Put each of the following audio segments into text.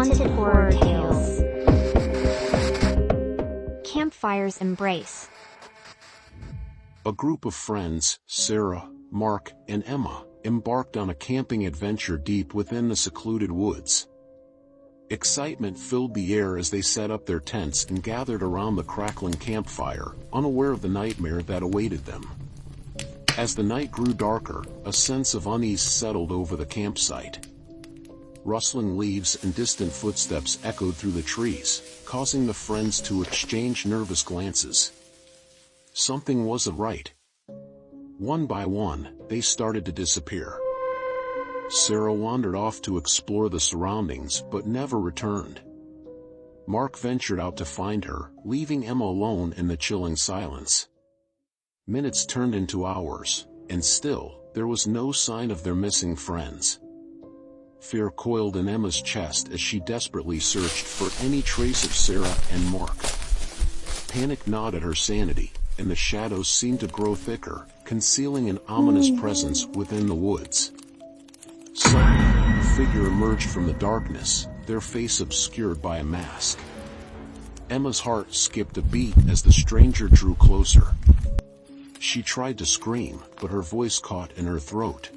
Haunted Horror Tales. Campfire's Embrace. A group of friends, Sarah, Mark, and Emma, embarked on a camping adventure deep within the secluded woods. Excitement filled the air as they set up their tents and gathered around the crackling campfire, unaware of the nightmare that awaited them. As the night grew darker, a sense of unease settled over the campsite. Rustling leaves and distant footsteps echoed through the trees, causing the friends to exchange nervous glances. Something wasn't right. One by one, they started to disappear. Sarah wandered off to explore the surroundings but never returned. Mark ventured out to find her, leaving Emma alone in the chilling silence. Minutes turned into hours, and still, there was no sign of their missing friends. Fear coiled in Emma's chest as she desperately searched for any trace of Sarah and Mark. Panic gnawed at her sanity, and the shadows seemed to grow thicker, concealing an ominous presence within the woods. Suddenly, a figure emerged from the darkness, their face obscured by a mask. Emma's heart skipped a beat as the stranger drew closer. She tried to scream, but her voice caught in her throat.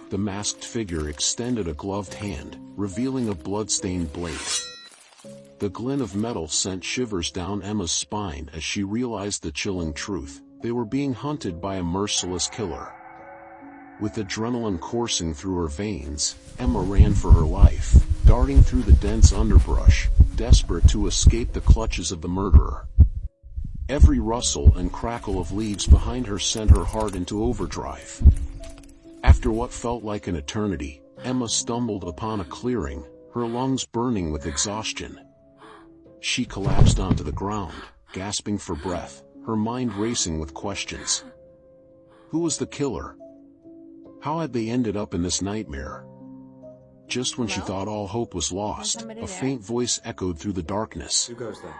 The masked figure extended a gloved hand, revealing a blood-stained blade. The glint of metal sent shivers down Emma's spine as she realized the chilling truth: they were being hunted by a merciless killer. With adrenaline coursing through her veins, Emma ran for her life, darting through the dense underbrush, desperate to escape the clutches of the murderer. Every rustle and crackle of leaves behind her sent her heart into overdrive. After what felt like an eternity, Emma stumbled upon a clearing, her lungs burning with exhaustion. She collapsed onto the ground, gasping for breath, her mind racing with questions. Who was the killer? How had they ended up in this nightmare? Just when she thought all hope was lost, a faint voice echoed through the darkness. Who goes there?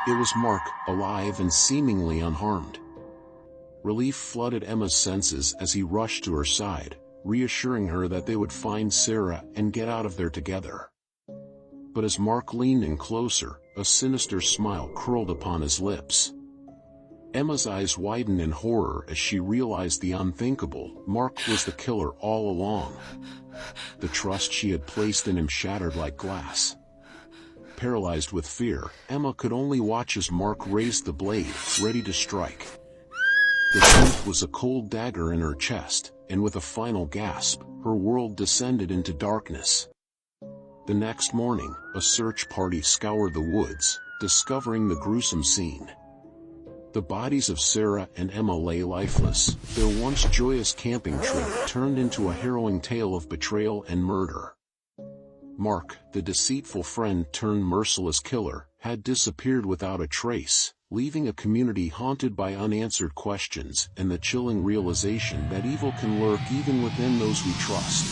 It was Mark, alive and seemingly unharmed. Relief flooded Emma's senses as he rushed to her side, reassuring her that they would find Sarah and get out of there together. But as Mark leaned in closer, a sinister smile curled upon his lips. Emma's eyes widened in horror as she realized the unthinkable: Mark was the killer all along. The trust she had placed in him shattered like glass. Paralyzed with fear, Emma could only watch as Mark raised the blade, ready to strike. The tooth was a cold dagger in her chest, and with a final gasp, her world descended into darkness. The next morning, a search party scoured the woods, discovering the gruesome scene. The bodies of Sarah and Emma lay lifeless, their once joyous camping trip turned into a harrowing tale of betrayal and murder. Mark, the deceitful friend turned merciless killer, had disappeared without a trace, leaving a community haunted by unanswered questions and the chilling realization that evil can lurk even within those we trust.